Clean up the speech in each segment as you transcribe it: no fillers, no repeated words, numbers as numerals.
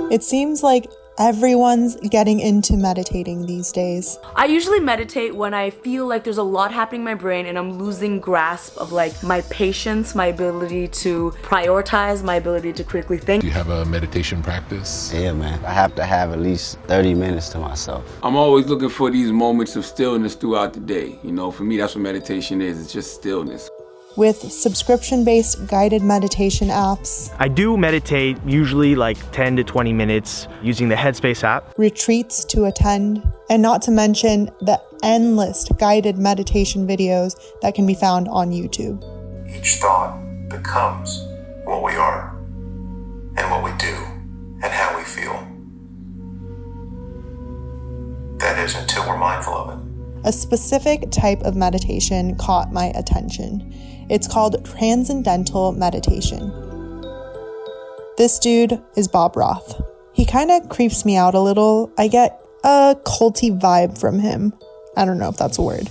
It seems like everyone's getting into meditating these days. I usually meditate when I feel like there's a lot happening in my brain and I'm losing grasp of like my patience, my ability to prioritize, my ability to critically think. Do you have a meditation practice? Yeah, man. I have to have at least 30 minutes to myself. I'm always looking for these moments of stillness throughout the day. You know, for me, that's what meditation is. It's just stillness. With subscription-based guided meditation apps, I do meditate usually like 10 to 20 minutes using the Headspace app. retreats to attend, and not to mention the endless guided meditation videos that can be found on YouTube. Each thought becomes what we are, and what we do, and how we feel. That is, until we're mindful of it. A specific type of meditation caught my attention. It's called Transcendental meditation. This dude is Bob Roth. He kind of creeps me out a little. I get a culty vibe from him. I don't know if that's a word.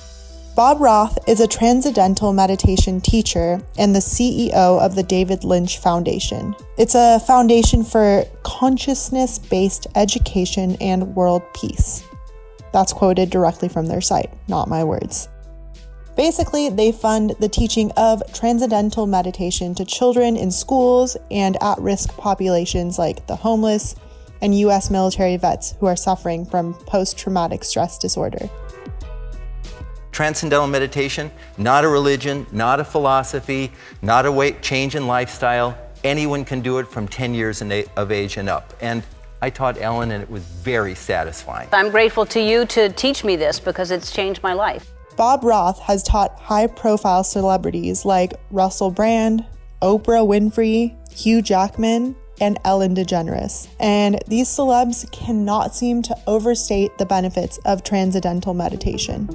Bob Roth is a transcendental meditation teacher and the CEO of the David Lynch Foundation. It's a foundation for consciousness-based education and world peace. That's quoted directly from their site, not my words. Basically, they fund the teaching of transcendental meditation to children in schools and at-risk populations like the homeless and U.S. military vets who are suffering from post-traumatic stress disorder. Transcendental meditation, not a religion, not a philosophy, not a change in lifestyle. Anyone can do it from 10 years of age and up. And I taught Ellen, and it was very satisfying. I'm grateful to you to teach me this because it's changed my life. Bob Roth has taught high-profile celebrities like Russell Brand, Oprah Winfrey, Hugh Jackman, and Ellen DeGeneres. And these celebs cannot seem to overstate the benefits of transcendental meditation.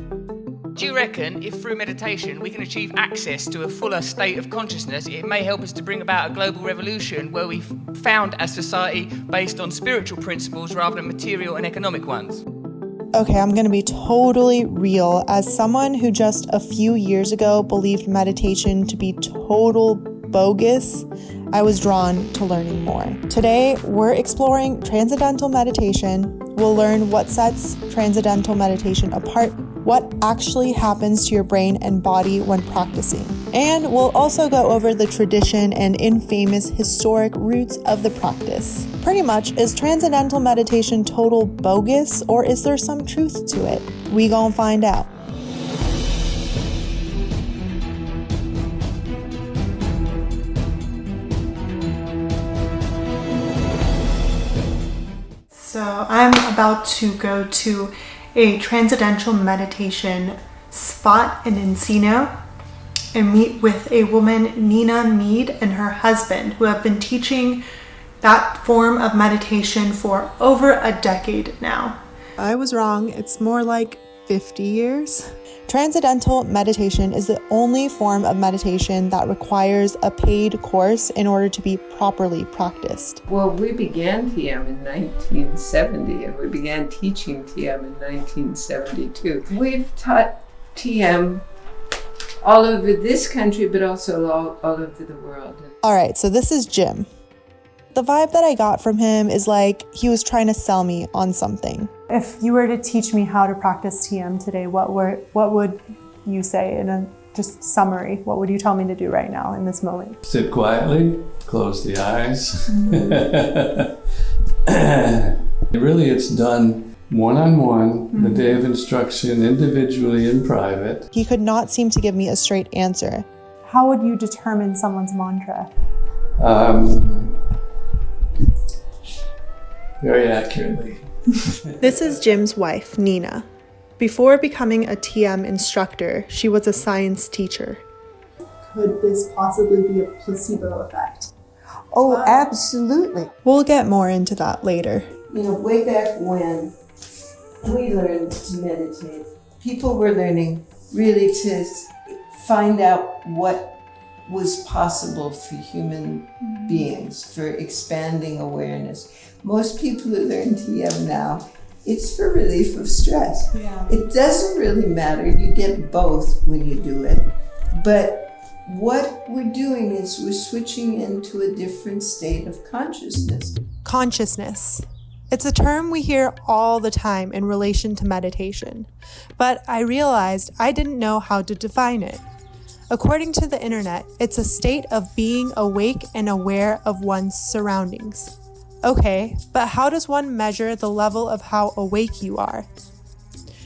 Do you reckon if through meditation we can achieve access to a fuller state of consciousness, it may help us to bring about a global revolution where we've found a society based on spiritual principles rather than material and economic ones? Okay, I'm gonna be totally real. As someone who just a few years ago believed meditation to be total bogus, I was drawn to learning more. Today, we're exploring transcendental meditation. We'll learn what sets transcendental meditation apart, what actually happens to your brain and body when practicing. And we'll also go over the tradition and infamous historic roots of the practice. Pretty much, is transcendental meditation total bogus, or is there some truth to it? We gon' find out. So I'm about to go to a transcendental meditation spot in Encino and meet with a woman, Nina Mead, and her husband, who have been teaching that form of meditation for over a decade now. I was wrong. It's more like 50 years. Transcendental meditation is the only form of meditation that requires a paid course in order to be properly practiced. Well, we began TM in 1970, and we began teaching TM in 1972. We've taught TM all over this country, but also all over the world. All right, so this is Jim. The vibe that I got from him is like he was trying to sell me on something. If you were to teach me how to practice TM today, what would you say in a just summary? What would you tell me to do right now in this moment? Sit quietly, close the eyes. Really, it's done one-on-one, the day of instruction, individually in private. He could not seem to give me a straight answer. How would you determine someone's mantra? Very accurately. This is Jim's wife, Nina. Before becoming a TM instructor, she was a science teacher. Could this possibly be a placebo effect? Oh, absolutely. We'll get more into that later. You know, way back when we learned to meditate, people were learning really to find out what was possible for human beings, for expanding awareness. Most people who learn TM now, it's for relief of stress. Yeah. It doesn't really matter. You get both when you do it. But what we're doing is we're switching into a different state of consciousness. Consciousness. It's a term we hear all the time in relation to meditation, but I realized I didn't know how to define it. According to the internet, it's a state of being awake and aware of one's surroundings. Okay, but how does one measure the level of how awake you are?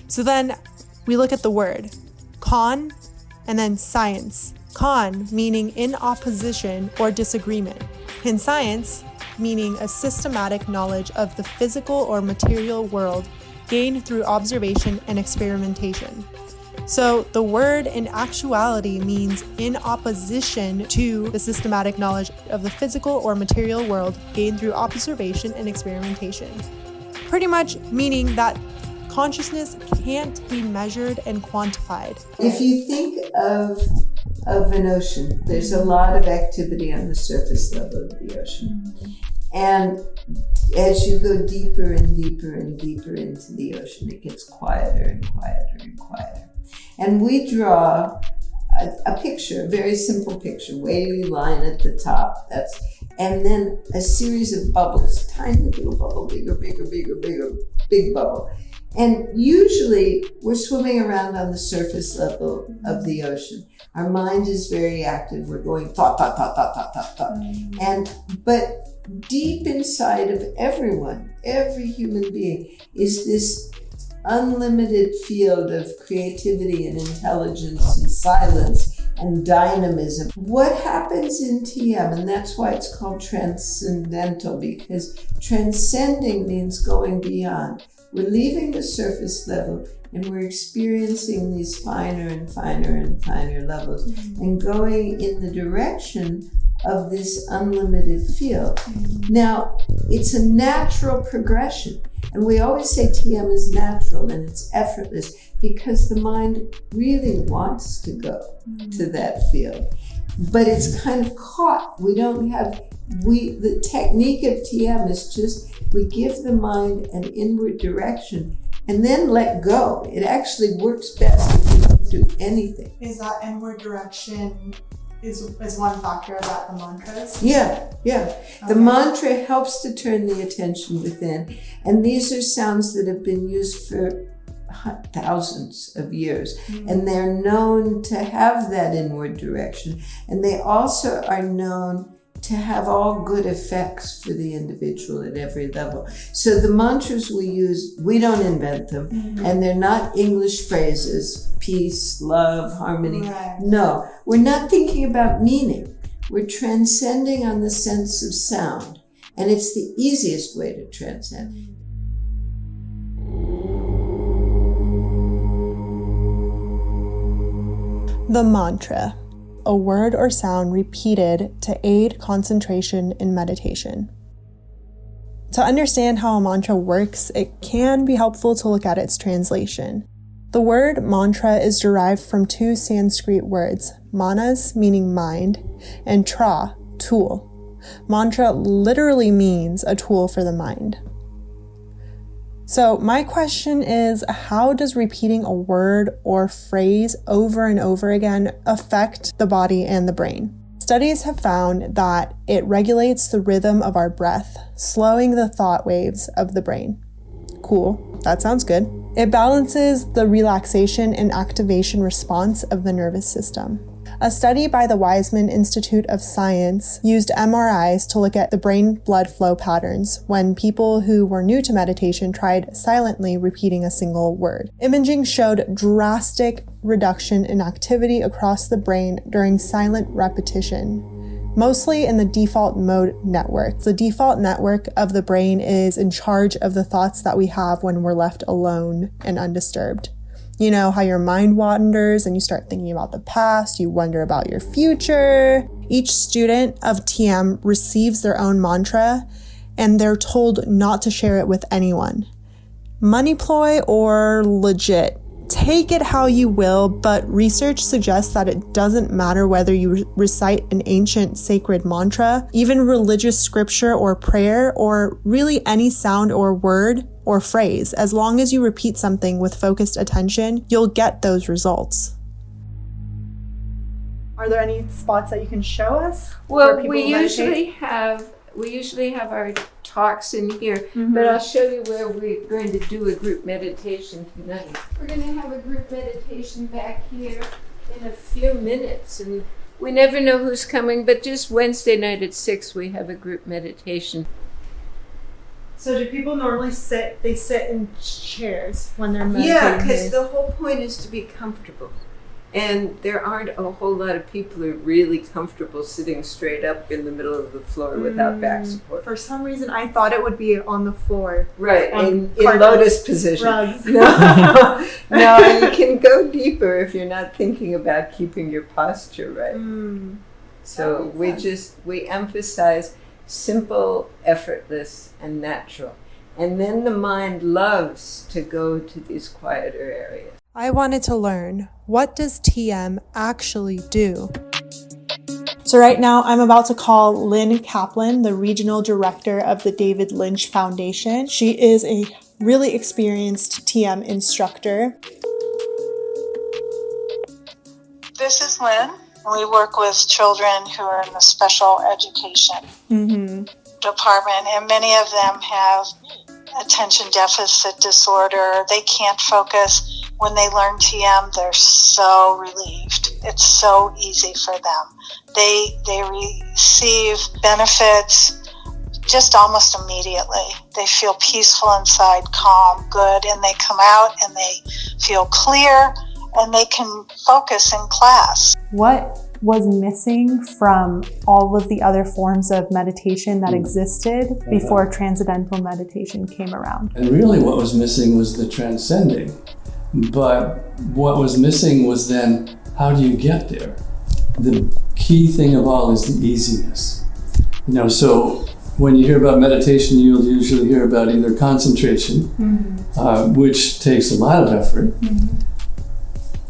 So then we look at the word, con, and then science. Con meaning in opposition or disagreement. In science, meaning a systematic knowledge of the physical or material world gained through observation and experimentation. So the word in actuality means in opposition to the systematic knowledge of the physical or material world gained through observation and experimentation. Pretty much meaning that consciousness can't be measured and quantified. If you think of an ocean, there's a lot of activity on the surface level of the ocean. And as you go deeper and deeper and deeper into the ocean, it gets quieter and quieter and quieter. And we draw a picture, a very simple picture, wavy line at the top. And then a series of bubbles, tiny little bubble, bigger, bigger, bigger, bigger, big bubble. And usually we're swimming around on the surface level of the ocean. Our mind is very active. We're going thought, thought, thought, thought, thought, thought, thought. But deep inside of everyone, every human being, is this unlimited field of creativity and intelligence and silence and dynamism. What happens in TM, and that's why it's called transcendental, because transcending means going beyond. We're leaving the surface level and we're experiencing these finer and finer and finer levels and going in the direction of this unlimited field. Now, it's a natural progression. And we always say TM is natural and it's effortless because the mind really wants to go to that field. But it's kind of caught. The technique of TM is just, we give the mind an inward direction and then let go. It actually works best if you don't do anything. Is that inward direction is one factor of that, the mantras? Yeah. Okay. The mantra helps to turn the attention within. And these are sounds that have been used for thousands of years. And they're known to have that inward direction. And they also are known to have all good effects for the individual at every level. So the mantras we use, we don't invent them. And they're not English phrases, peace, love, harmony. Right. No, we're not thinking about meaning. We're transcending on the sense of sound. And it's the easiest way to transcend. The mantra, a word or sound repeated to aid concentration in meditation. To understand how a mantra works, it can be helpful to look at its translation. The word mantra is derived from two Sanskrit words, manas, meaning mind, and tra, tool. Mantra literally means a tool for the mind. So my question is, how does repeating a word or phrase over and over again affect the body and the brain? Studies have found that it regulates the rhythm of our breath, slowing the thought waves of the brain. Cool, that sounds good. It balances the relaxation and activation response of the nervous system. A study by the Weizmann Institute of Science used MRIs to look at the brain blood flow patterns when people who were new to meditation tried silently repeating a single word. Imaging showed drastic reduction in activity across the brain during silent repetition, mostly in the default mode network. The default network of the brain is in charge of the thoughts that we have when we're left alone and undisturbed. You know how your mind wanders and you start thinking about the past, you wonder about your future. Each student of TM receives their own mantra and they're told not to share it with anyone. Money ploy or legit? Take it how you will, but research suggests that it doesn't matter whether you recite an ancient sacred mantra, even religious scripture or prayer, or really any sound or word or phrase. As long as you repeat something with focused attention, you'll get those results. Are there any spots that you can show us? Well, we usually have our talks in here, but I'll show you where we're going to do a group meditation tonight. We're going to have a group meditation back here in a few minutes, and we never know who's coming, but just Wednesday night at 6 we have a group meditation. So do people normally sit in chairs when they're meditating? Yeah, because the whole point is to be comfortable. And there aren't a whole lot of people who are really comfortable sitting straight up in the middle of the floor without back support. For some reason, I thought it would be on the floor. Right, in lotus position. Rugs. No, you can go deeper if you're not thinking about keeping your posture right. So we emphasize simple, effortless, and natural. And then the mind loves to go to these quieter areas. I wanted to learn, what does TM actually do? So right now I'm about to call Lynn Kaplan, the regional director of the David Lynch Foundation. She is a really experienced TM instructor. This is Lynn. We work with children who are in the special education department, and many of them have attention deficit disorder. They can't focus. When they learn TM, they're so relieved. It's so easy for them. They receive benefits just almost immediately. They feel peaceful inside, calm, good, and they come out and they feel clear and they can focus in class. What was missing from all of the other forms of meditation that existed before Transcendental meditation came around? And really what was missing was the transcending. But what was missing was then, how do you get there? The key thing of all is the easiness. So when you hear about meditation, you'll usually hear about either concentration, which takes a lot of effort,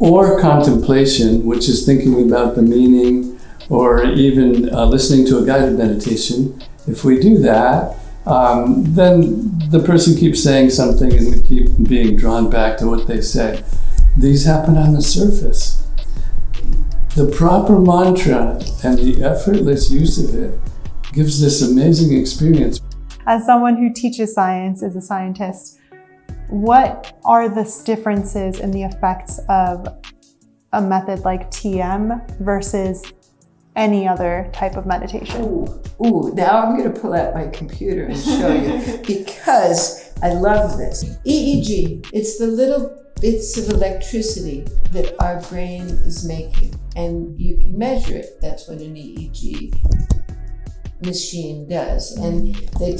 or contemplation, which is thinking about the meaning, or even listening to a guided meditation. If we do that, then the person keeps saying something and we keep being drawn back to what they say. These happen on the surface. The proper mantra and the effortless use of it gives this amazing experience. As someone who teaches science, as a scientist, what are the differences in the effects of a method like TM versus any other type of meditation? Ooh, now I'm going to pull out my computer and show you because I love this. EEG, it's the little bits of electricity that our brain is making, and you can measure it. That's what an EEG machine does. And they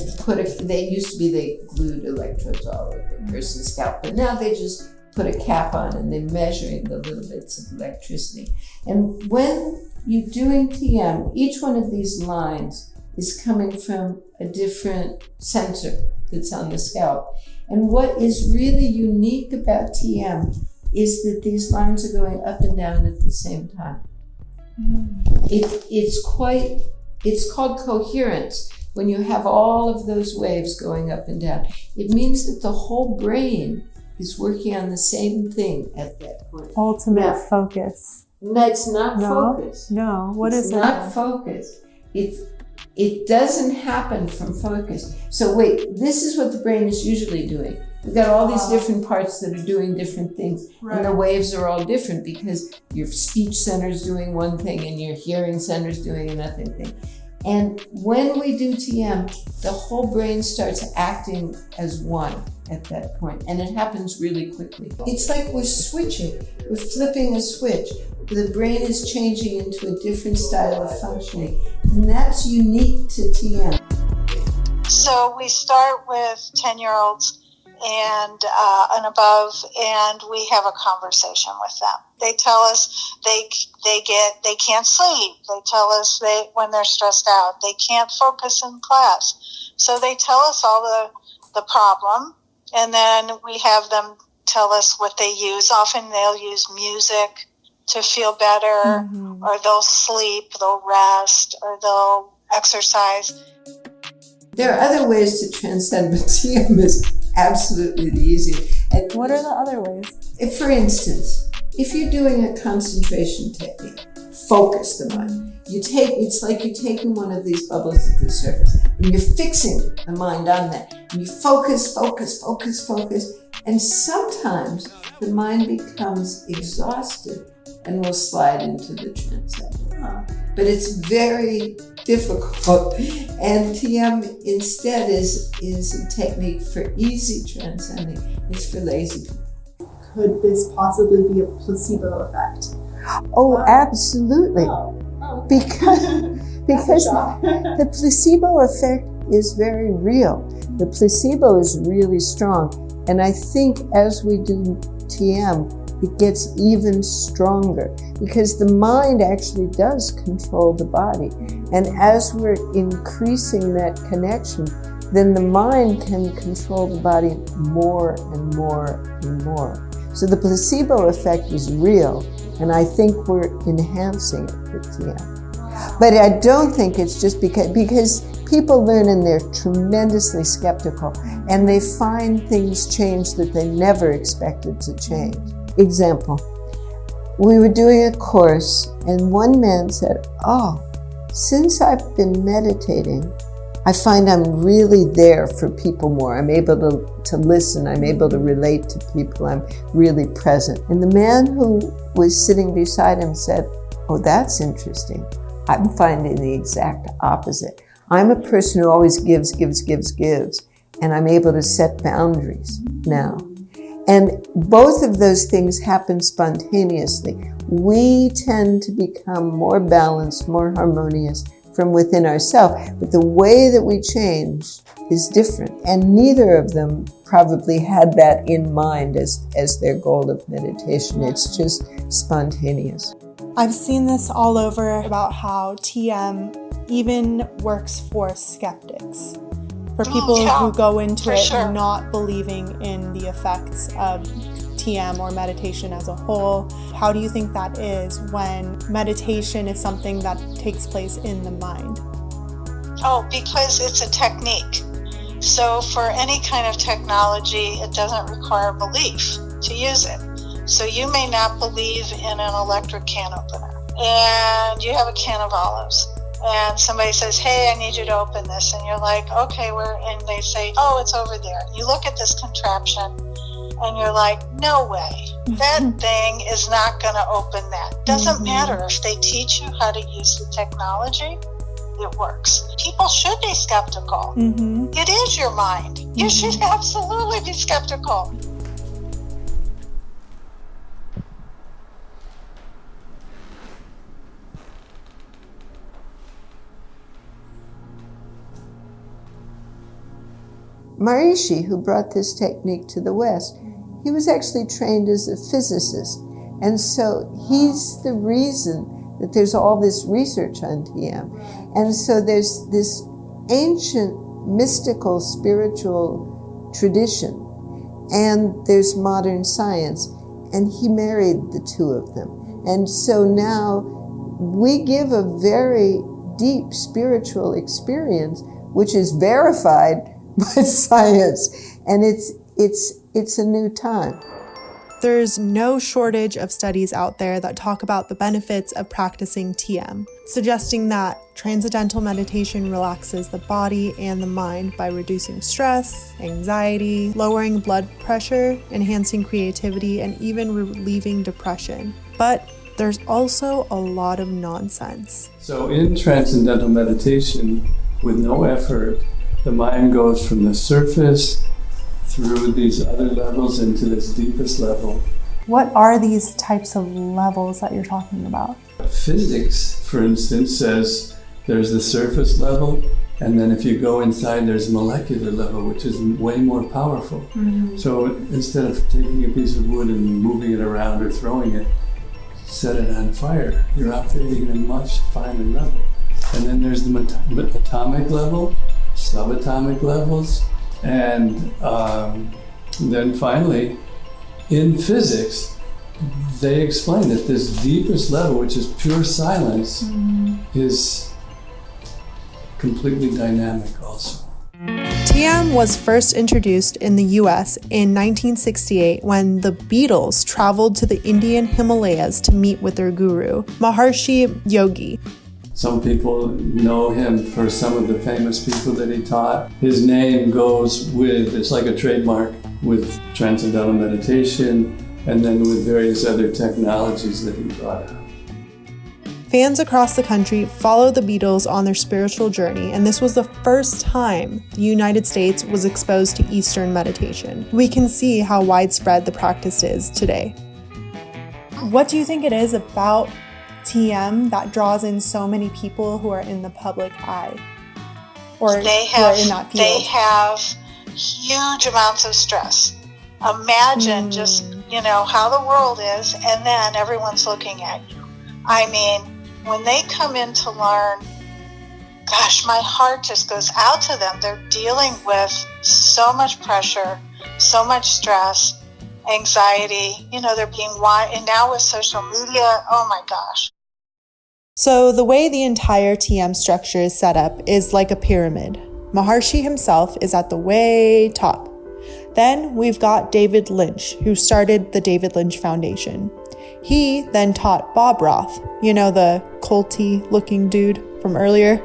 glued electrodes all over a person's scalp, but now they just put a cap on and they're measuring the little bits of electricity. And when you're doing TM, each one of these lines is coming from a different sensor that's on the scalp. And what is really unique about TM is that these lines are going up and down at the same time. It's called coherence. When you have all of those waves going up and down, it means that the whole brain is working on the same thing at that point. Ultimate focus. No, it's not focus. No, what is it? It's not focus. It doesn't happen from focus. So wait, this is what the brain is usually doing. We've got all these different parts that are doing different things. Right. And the waves are all different because your speech center is doing one thing and your hearing center is doing another thing. And when we do TM, the whole brain starts acting as one at that point, and it happens really quickly. It's like we're switching, we're flipping a switch. The brain is changing into a different style of functioning, and that's unique to TM. So we start with 10-year-olds and above, and we have a conversation with them. They tell us they can't sleep. They tell us when they're stressed out, they can't focus in class. So they tell us all the problem, and then we have them tell us what they use. Often they'll use music to feel better, or they'll sleep, they'll rest, or they'll exercise. There are other ways to transcend, but TM is absolutely the easiest. And what are the other ways? For instance, If you're doing a concentration technique, focus the mind. It's like you're taking one of these bubbles at the surface and you're fixing the mind on that. And you focus, focus, focus, focus. And sometimes the mind becomes exhausted and will slide into the transcendental. But it's very difficult. And TM instead is a technique for easy transcending. It's for lazy people. Could this possibly be a placebo effect? Oh, absolutely. Because the placebo effect is very real. The placebo is really strong. And I think as we do TM, it gets even stronger because the mind actually does control the body. And as we're increasing that connection, then the mind can control the body more and more and more. So the placebo effect is real, and I think we're enhancing it with TM. But I don't think it's just because people learn and they're tremendously skeptical, and they find things change that they never expected to change. Example, we were doing a course, and one man said, "Oh, since I've been meditating, I find I'm really there for people more. I'm able to listen. I'm able to relate to people. I'm really present." And the man who was sitting beside him said, "Oh, that's interesting. I'm finding the exact opposite. I'm a person who always gives, and I'm able to set boundaries now." And both of those things happen spontaneously. We tend to become more balanced, more harmonious from within ourselves, but the way that we change is different. And neither of them probably had that in mind as their goal of meditation. It's just spontaneous. I've seen this all over about how TM even works for skeptics, for people who go into it not believing in the effects of TM or meditation as a whole. How do you think that is when meditation is something that takes place in the mind? Oh, because it's a technique. So for any kind of technology, it doesn't require belief to use it. So you may not believe in an electric can opener, and you have a can of olives, and somebody says, "Hey, I need you to open this," and you're like, "Okay, where?" And they say, "Oh, it's over there." You look at this contraption, and you're like, "No way, that thing is not going to open that." Doesn't matter if they teach you how to use the technology, it works. People should be skeptical. It is your mind. You should absolutely be skeptical. Maharishi, who brought this technique to the West, he was actually trained as a physicist. And so he's the reason that there's all this research on TM. And so there's this ancient, mystical, spiritual tradition, and there's modern science, and he married the two of them. And so now we give a very deep spiritual experience, which is verified by science, and it's a new time. There's no shortage of studies out there that talk about the benefits of practicing TM, suggesting that transcendental meditation relaxes the body and the mind by reducing stress, anxiety, lowering blood pressure, enhancing creativity, and even relieving depression. But there's also a lot of nonsense. So in transcendental meditation, with no effort, the mind goes from the surface through these other levels into this deepest level. What are these types of levels that you're talking about? Physics, for instance, says there's the surface level, and then if you go inside, there's molecular level, which is way more powerful. So instead of taking a piece of wood and moving it around or throwing it, set it on fire. You're operating at a much finer level. And then there's the atomic level, subatomic levels, and then finally, in physics, they explain that this deepest level, which is pure silence, is completely dynamic also. TM was first introduced in the US in 1968 when the Beatles traveled to the Indian Himalayas to meet with their guru, Maharshi Yogi. Some people know him for some of the famous people that he taught. His name goes with, it's like a trademark, with Transcendental meditation and then with various other technologies that he brought out. Fans across the country followed the Beatles on their spiritual journey, and this was the first time the United States was exposed to Eastern meditation. We can see how widespread the practice is today. What do you think it is about TM that draws in so many people who are in the public eye, or who are in that field? They have huge amounts of stress. Imagine just, how the world is, and then everyone's looking at you. I mean, when they come in to learn, gosh, my heart just goes out to them. They're dealing with so much pressure, so much stress, anxiety. They're being and now with social media, oh my gosh. So the way the entire TM structure is set up is like a pyramid. Maharshi himself is at the way top. Then we've got David Lynch, who started the David Lynch Foundation. He then taught Bob Roth, the culty-looking dude from earlier.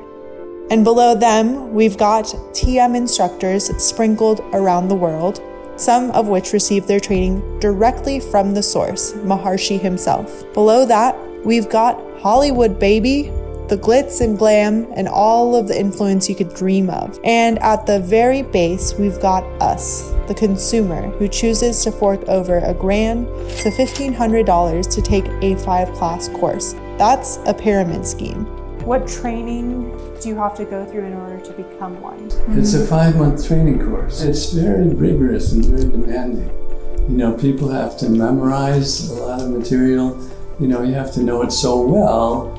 And below them, we've got TM instructors sprinkled around the world, some of which received their training directly from the source, Maharshi himself. Below that, we've got Hollywood, baby, the glitz and glam and all of the influence you could dream of. And at the very base, we've got us, the consumer, who chooses to fork over $1,000 to $1,500 to take a 5-class course. That's a pyramid scheme. What training do you have to go through in order to become one? It's a 5-month training course. It's very rigorous and very demanding. People have to memorize a lot of material. You have to know it so well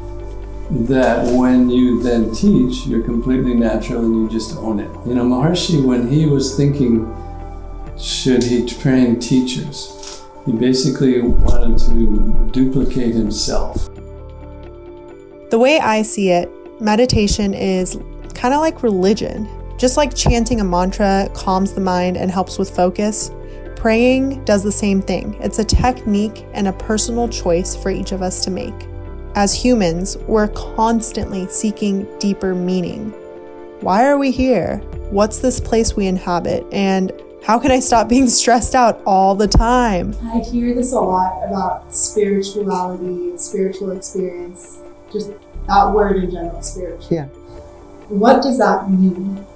that when you then teach, you're completely natural and you just own it. Maharshi, when he was thinking, should he train teachers, he basically wanted to duplicate himself. The way I see it, meditation is kind of like religion. Just like chanting a mantra calms the mind and helps with focus, praying does the same thing. It's a technique and a personal choice for each of us to make. As humans, we're constantly seeking deeper meaning. Why are we here? What's this place we inhabit? And how can I stop being stressed out all the time? I hear this a lot about spirituality, spiritual experience, just that word in general, spiritual. Yeah. What does that mean?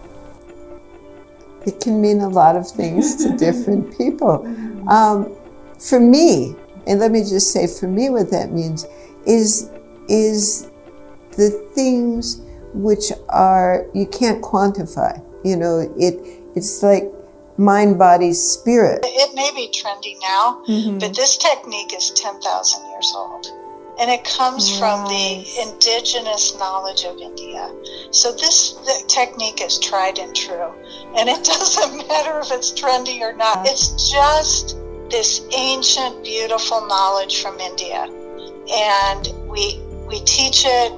It can mean a lot of things to different people. For me, and let me just say for me what that means, is the things which are, you can't quantify. It's like mind, body, spirit. It may be trendy now, but this technique is 10,000 years old. And it comes from the indigenous knowledge of India. So the technique is tried and true. And it doesn't matter if it's trendy or not. It's just this ancient, beautiful knowledge from India. And we teach it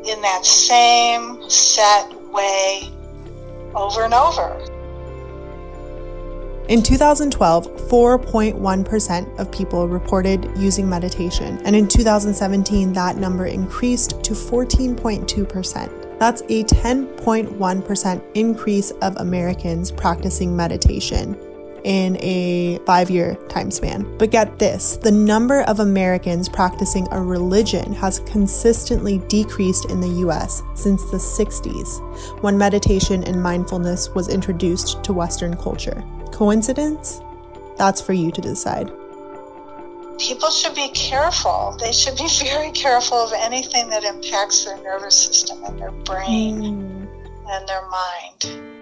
in that same set way over and over. In 2012, 4.1% of people reported using meditation, and in 2017, that number increased to 14.2%. That's a 10.1% increase of Americans practicing meditation in a 5-year time span. But get this, the number of Americans practicing a religion has consistently decreased in the US since the 60s, when meditation and mindfulness was introduced to Western culture. Coincidence? That's for you to decide. People should be careful. They should be very careful of anything that impacts their nervous system and their brain and their mind.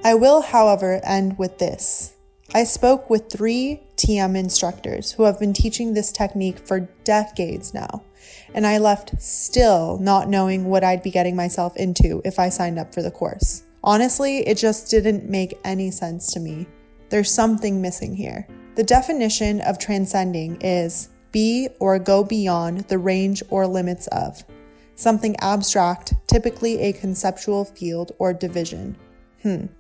I will, however, end with this. I spoke with 3 TM instructors who have been teaching this technique for decades now, and I left still not knowing what I'd be getting myself into if I signed up for the course. Honestly, it just didn't make any sense to me. There's something missing here. The definition of transcending is be or go beyond the range or limits of something abstract, typically a conceptual field or division.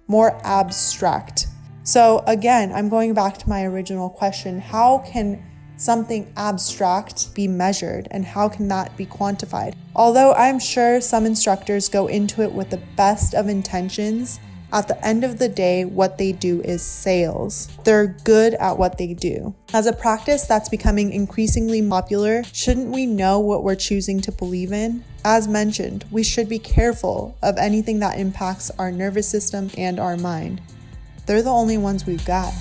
More abstract. So again, I'm going back to my original question. How can something abstract be measured, and how can that be quantified? Although I'm sure some instructors go into it with the best of intentions, at the end of the day, what they do is sales. They're good at what they do. As a practice that's becoming increasingly popular, shouldn't we know what we're choosing to believe in? As mentioned, we should be careful of anything that impacts our nervous system and our mind. They're the only ones we've got.